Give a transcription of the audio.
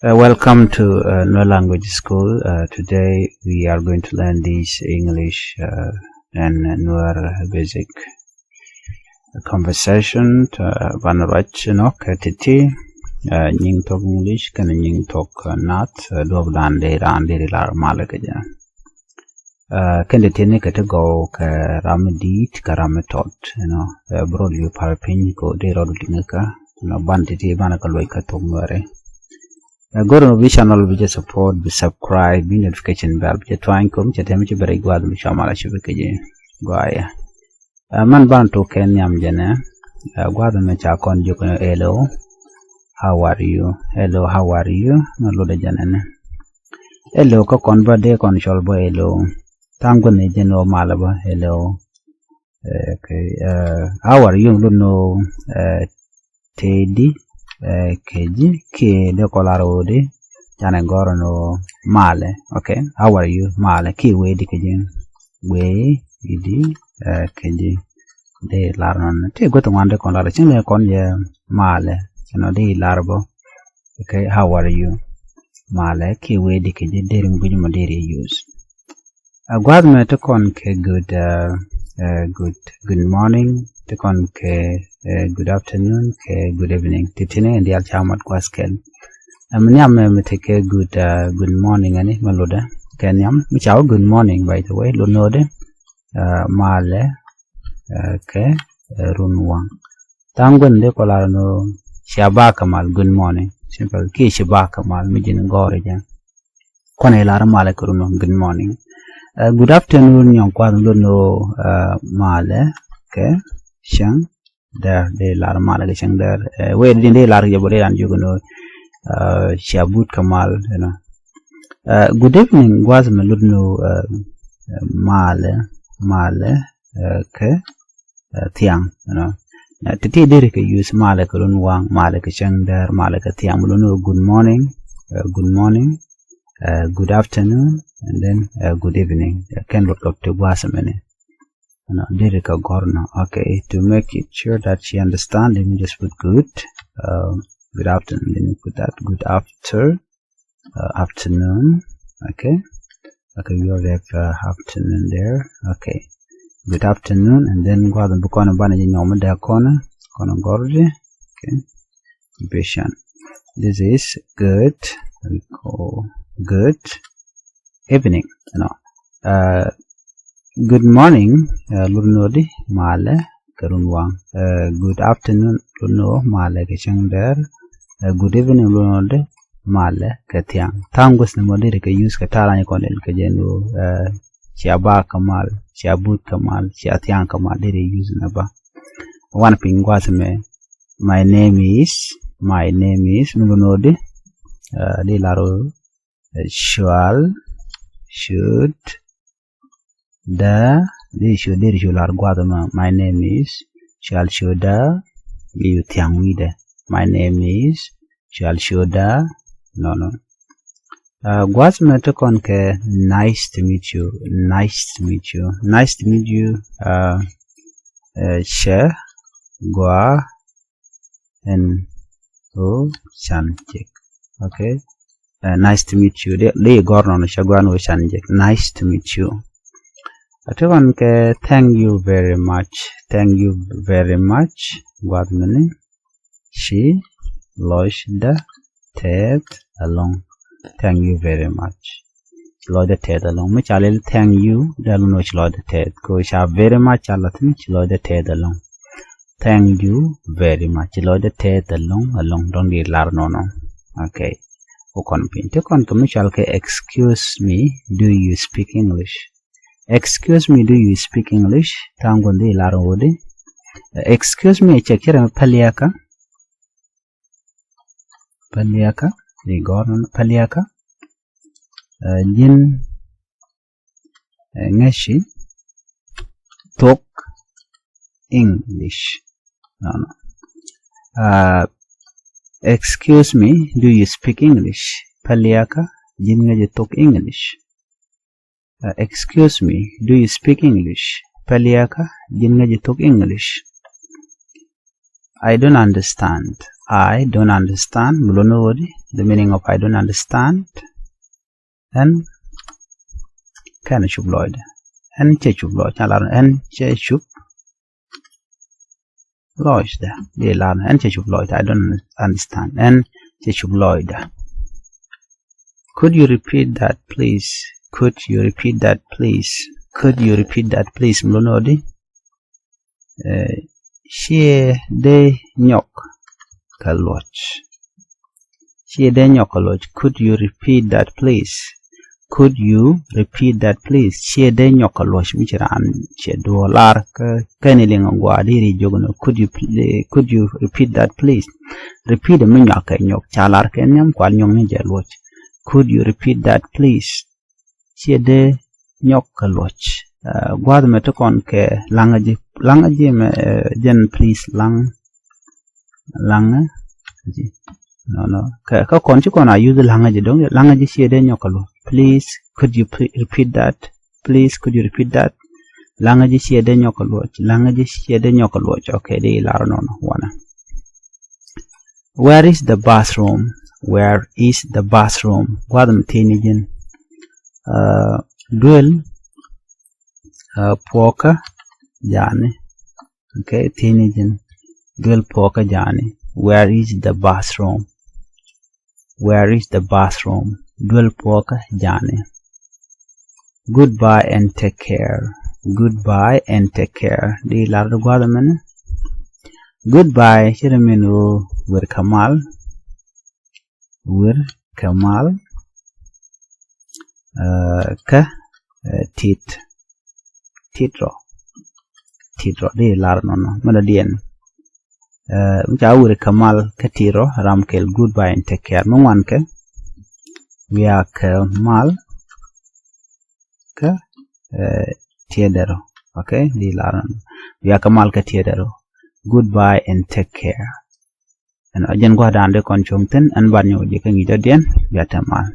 Welcome to No Language School. Today we are going to learn this English and Nuer basic conversation. Vanarach no katiti nying talk English kan nying talk nat dog dande lar malakaja. Kende tene go ka ramadit ka ramatot broad you parapin ko de rodu dingaka banditi banakaloi ka tongware. Go to my channel, be support, be subscribe, be notification bell, be trying come, be tempt to break guard, be shamala shubikaji. Guaya. Man ban to Kenyam jene. Guard me chakon jukno hello. How are you? Hello, how are you? No load janene. Hello, ko convert de con sholbo hello. Tango ne jeno malaba hello. Okay. How are you? No. Teddy. Keji ke de kolaro de jana goro no male. Okay, how are you? Male ki we di keji we idi keji de larnon te goto wande kon la chine kon ye male de larbo. Okay, how are you? Male ki we di keji de ring buju moderi use gwad me to kon ke good morning to kon ke good afternoon, good evening. Titine and the Alchamat Quaskel. Amnyam take a good morning, any Maloda. Kenyam, which our good morning, by the way, Lunode, Male, Runwang. Tangun de Colano, Shabakamal, good morning. Simple Ki Shabakamal, Mijin Gorijan. Conelar Malakurum, good morning. Good afternoon, young Quaduno, Male, Shang. There they lar malaga chang there where did they lar jabore and you know shabut kamal good evening was meludno male tiang titi dere ke use male kulun wang male ke chang there male ke tiang meludno good morning good afternoon and then good evening can look up to wasamene. Derika Gorno. Okay, to make it sure that she understands, let me just put good afternoon. Let me put that good afternoon. Okay, we already have afternoon there. Okay, good afternoon, and then go ahead and book on a banner in your corner gorge. Okay, patient. This is good. We call good evening. Good morning, Lurnodi, Male, Karunwang. Good afternoon, Luno, Male, Kachangder. Good evening, Lunode, Male, Katiang. Tangus the Moderica use Kataran Konel Kajenu, Chiaba Kamal, Chiabut Kamal, Chiatian Kamal, did use Naba. One thing was me. My name is Lunodi, De Laro, should. My name is Shalshoda. You tiang me. My name is Shalshoda. No. What's matter conke? Nice to meet you. Share Gua and Shanjek. Okay. Nice to meet you. They Gornon Shagwan Shanjek. Nice to meet you. Thank you very much. What meaning? She lodged the Ted along. Thank you very much. Lodge the Ted along. Which I'll thank you. They'll know lodge the Ted. Because I very much I'll lodge the Ted along. Thank you very much. Lodge the Ted along. Don't be large no. Okay. Excuse me. Do you speak English? Excuse me, do you speak English? Tangundi Larode. Excuse me, check here Paliaka. The Gordon Paliaka. Jin Neshi talk English. No. Excuse me, do you speak English? Paliaka. Jin Neshi talk English. Excuse me, do you speak English? Paliaka, jingaji talk English. I don't understand. I don't understand. The meaning of I don't understand. And can shub Lloyd. And chub Lloyd. And chub Lloyd. They learn and chub Lloyd. I don't understand. And chub Lloyd. Could you repeat that, please? Could you repeat that, please? Could you repeat that, please? Mlonodi. She de nyok kaloch. She de nyok kaloch. Could you repeat that, please? Could you repeat that, please? She de nyok kaloch. Michiran she $. Kanilinga diri jogono. Could you repeat that, please? Repeat the nyok nyok. Chalar kenyam kwal nyong ni jalwach. Could you repeat that, please? She de nyok kaloch. Guad metokon ke langaji me jen please lang no ka kon chi kon use langaji dong langaji she de nyok kaloch. Please could you repeat that? Please could you repeat that? Langaji she de nyok kaloch. Langaji she de nyok kaloch. Okay, de lar no wana. Where is the bathroom? Where is the bathroom? Guad metini jen duel poka jani. Okay, teenagers dual poka jani. Where is the bathroom? Where is the bathroom? Dual poka jani. Goodbye and take care. Goodbye and take care. Di lardo guadaman. Goodbye chiraminu wir kamal. Wir kamal. Ka titro de lar nono mana dien wir kamal katiro ramkel goodbye and take care mongwan ke wia kamal ka tiedero. Okay, di lar wia kamal ka tiedero. Goodbye and take care. And ajen gwa dande kon chomten an banyo je kan ida dien ya tamal.